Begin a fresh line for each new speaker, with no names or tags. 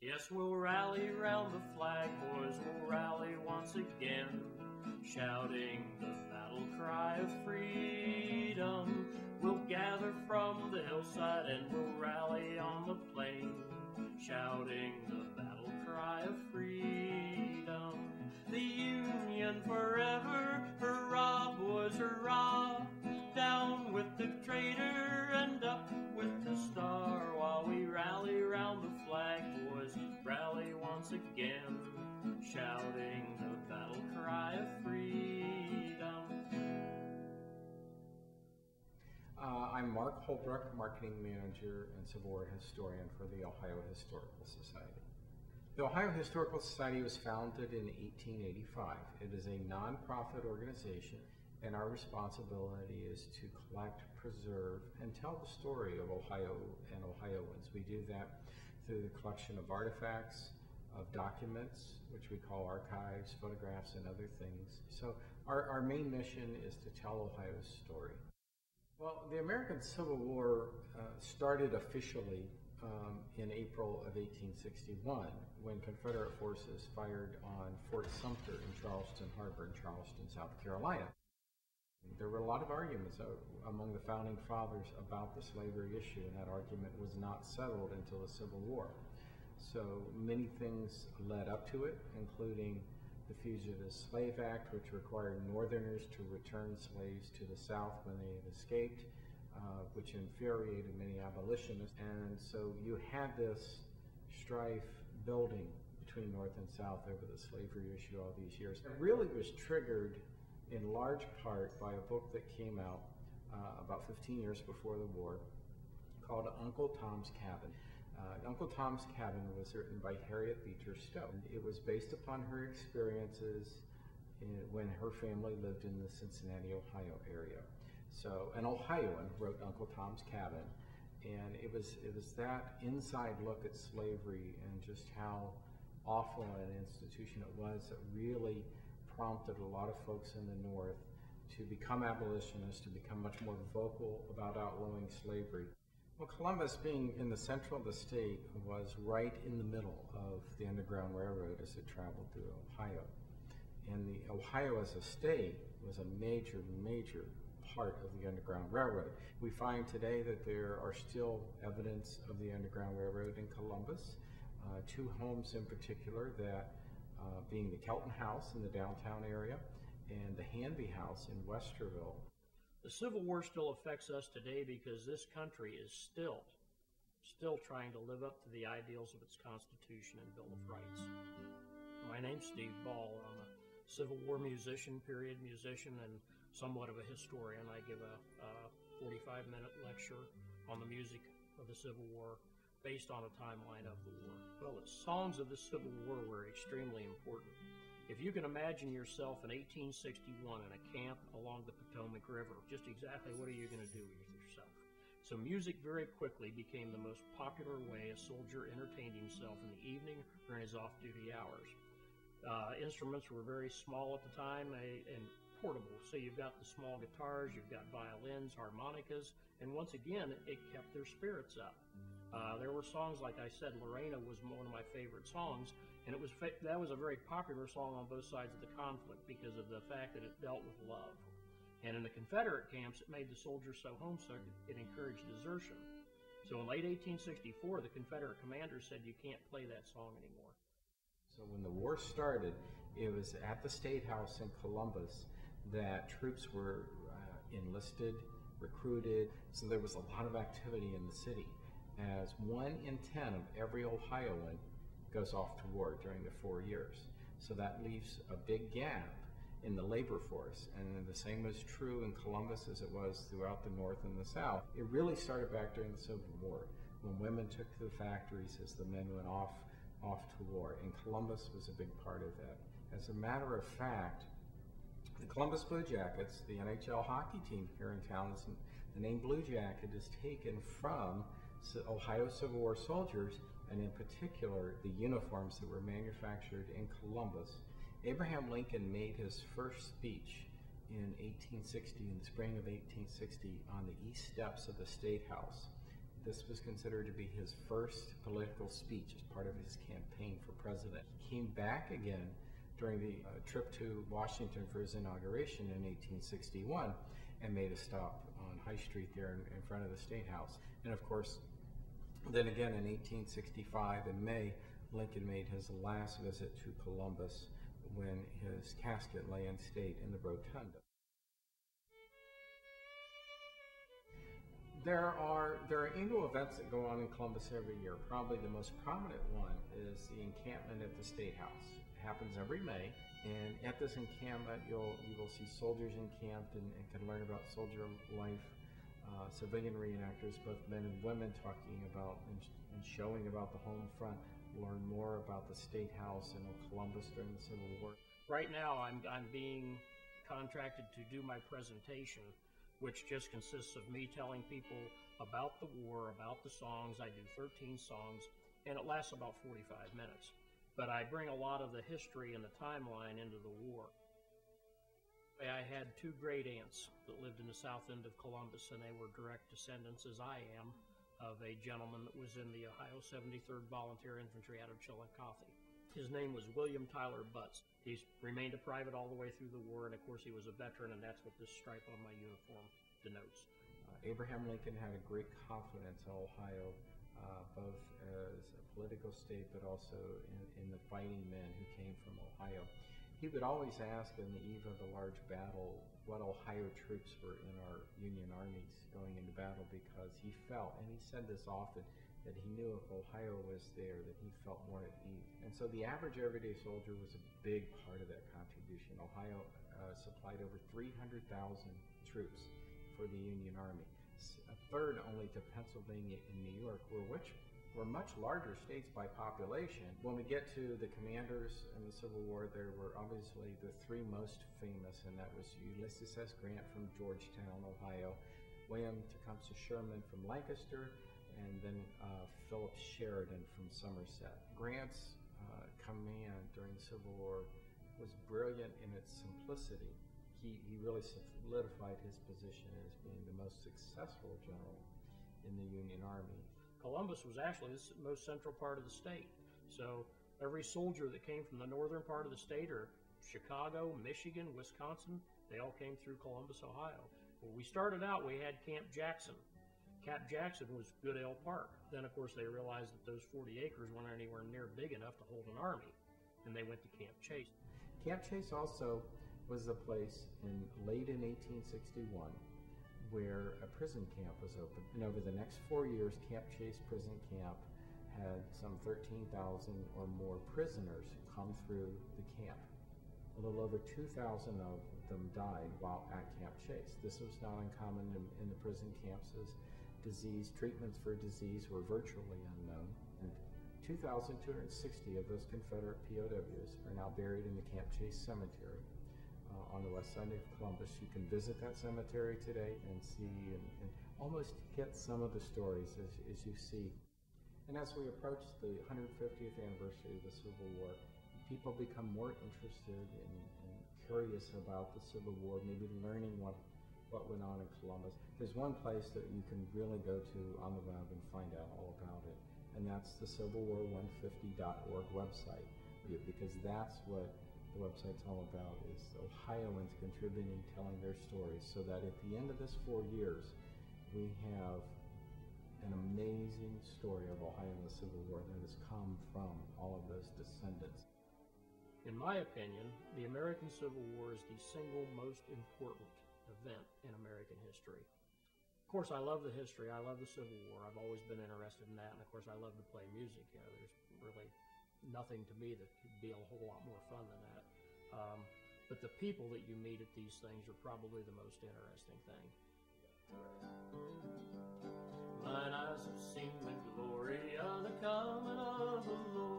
Yes, we'll rally round the flag, boys, we'll rally once again, shouting the battle cry of freedom. We'll gather from the hillside and we'll rally on the plain, shouting the battle cry of freedom. The Union forever, hurrah, boys, hurrah, down with the traitor and up with the star, while we rally round the flag, boys, rally once again, shouting the battle cry of freedom.
I'm Mark Holbrook, Marketing Manager and Civil War Historian for the Ohio Historical Society. The Ohio Historical Society was founded in 1885. It is a nonprofit organization, and our responsibility is to collect, preserve, and tell the story of Ohio and Ohioans. We do that through the collection of artifacts, of documents, which we call archives, photographs, and other things. So our main mission is to tell Ohio's story. Well, the American Civil War started officially in April of 1861, when Confederate forces fired on Fort Sumter in Charleston Harbor in Charleston, South Carolina. There were a lot of arguments among the founding fathers about the slavery issue, and that argument was not settled until the Civil War. So many things led up to it, including the Fugitive Slave Act, which required Northerners to return slaves to the South when they had escaped, which infuriated many abolitionists. And so you had this strife building between North and South over the slavery issue all these years. It really was triggered in large part by a book that came out about 15 years before the war called Uncle Tom's Cabin. Uncle Tom's Cabin was written by Harriet Beecher Stowe. It was based upon her experiences when her family lived in the Cincinnati, Ohio area. So an Ohioan wrote Uncle Tom's Cabin, and it was that inside look at slavery and just how awful an institution it was that really prompted a lot of folks in the North to become abolitionists, to become much more vocal about outlawing slavery. Well, Columbus, being in the central of the state, was right in the middle of the Underground Railroad as it traveled through Ohio. And the Ohio as a state was a major, major part of the Underground Railroad. We find today that there are still evidence of the Underground Railroad in Columbus. Two homes in particular, that being the Kelton House in the downtown area and the Hanby House in Westerville.
The Civil War still affects us today because this country is still trying to live up to the ideals of its Constitution and Bill of Rights. My name's Steve Ball. I'm a Civil War musician, period musician, and somewhat of a historian. I give a 45-minute lecture on the music of the Civil War based on a timeline of the war. Well, the songs of the Civil War were extremely important. If you can imagine yourself in 1861 in a camp along the Potomac River, just exactly what are you going to do with yourself? So music very quickly became the most popular way a soldier entertained himself in the evening or in his off-duty hours. Instruments were very small at the time and portable. So you've got the small guitars, you've got violins, harmonicas, and once again, it kept their spirits up. There were songs, like I said, Lorena was one of my favorite songs, and that was a very popular song on both sides of the conflict because of the fact that it dealt with love. And in the Confederate camps, it made the soldiers so homesick it encouraged desertion. So in late 1864, the Confederate commander said, you can't play that song anymore.
So when the war started, it was at the State House in Columbus that troops were enlisted, recruited, so there was a lot of activity in the city, as 1 in 10 of every Ohioan goes off to war during the 4 years. So that leaves a big gap in the labor force, and the same was true in Columbus as it was throughout the North and the South. It really started back during the Civil War, when women took to the factories as the men went off to war, and Columbus was a big part of that. As a matter of fact, the Columbus Blue Jackets, the NHL hockey team here in town, the name Blue Jacket is taken from Ohio Civil War soldiers, and in particular the uniforms that were manufactured in Columbus. Abraham Lincoln made his first speech in 1860, in the spring of 1860, on the east steps of the State House. This was considered to be his first political speech as part of his campaign for president. He came back again during the trip to Washington for his inauguration in 1861 and made a stop on High Street there in front of the State House. And of course, then again in 1865 in May, Lincoln made his last visit to Columbus when his casket lay in state in the rotunda. There are annual events that go on in Columbus every year. Probably the most prominent one is the encampment at the State House. It happens every May, and at this encampment you will see soldiers encamped and can learn about soldier life, civilian reenactors, both men and women, talking about and showing about the home front, learn more about the State House and Columbus during the Civil War.
Right now I'm being contracted to do my presentation, which just consists of me telling people about the war, about the songs. I do 13 songs, and it lasts about 45 minutes. But I bring a lot of the history and the timeline into the war. I had two great aunts that lived in the south end of Columbus, and they were direct descendants, as I am, of a gentleman that was in the Ohio 73rd Volunteer Infantry out of Chillicothe. His name was William Tyler Butts. He's remained a private all the way through the war, and of course he was a veteran, and that's what this stripe on my uniform denotes.
Abraham Lincoln had a great confidence in Ohio, both as a political state, but also in the fighting men who came from Ohio. He would always ask on the eve of the large battle what Ohio troops were in our Union armies going into battle, because he felt, and he said this often, that he knew if Ohio was there, that he felt more at ease. And so the average everyday soldier was a big part of that contribution. Ohio supplied over 300,000 troops for the Union Army, a third only to Pennsylvania and New York, which were much larger states by population. When we get to the commanders in the Civil War, there were obviously the three most famous, and that was Ulysses S. Grant from Georgetown, Ohio, William Tecumseh Sherman from Lancaster, and then Philip Sheridan from Somerset. Grant's command during the Civil War was brilliant in its simplicity. He really solidified his position as being the most successful general in the Union Army.
Columbus was actually the most central part of the state. So every soldier that came from the northern part of the state, or Chicago, Michigan, Wisconsin, they all came through Columbus, Ohio. When we started out, we had Camp Jackson. Camp Jackson was Goodale Park. Then, of course, they realized that those 40 acres weren't anywhere near big enough to hold an army, and they went to Camp Chase.
Camp Chase also was the place late in 1861 where a prison camp was opened. And over the next 4 years, Camp Chase Prison Camp had some 13,000 or more prisoners come through the camp. A little over 2,000 of them died while at Camp Chase. This was not uncommon in the prison camps, as treatments for disease were virtually unknown. And 2,260 of those Confederate POWs are now buried in the Camp Chase Cemetery on the west side of Columbus. You can visit that cemetery today and see and almost get some of the stories as you see. And as we approach the 150th anniversary of the Civil War, people become more interested and curious about the Civil War, maybe learning what went on in Columbus. There's one place that you can really go to on the web and find out all about it, and that's the CivilWar150.org website, because that's what the website's all about, is Ohioans contributing, telling their stories, so that at the end of this 4 years, we have an amazing story of Ohio in the Civil War that has come from all of those descendants.
In my opinion, the American Civil War is the single most important event in American history. Of course, I love the history. I love the Civil War. I've always been interested in that. And of course, I love to play music. There's really nothing to me that could be a whole lot more fun than that. But the people that you meet at these things are probably the most interesting thing. Mine eyes have seen the glory of the coming of the Lord.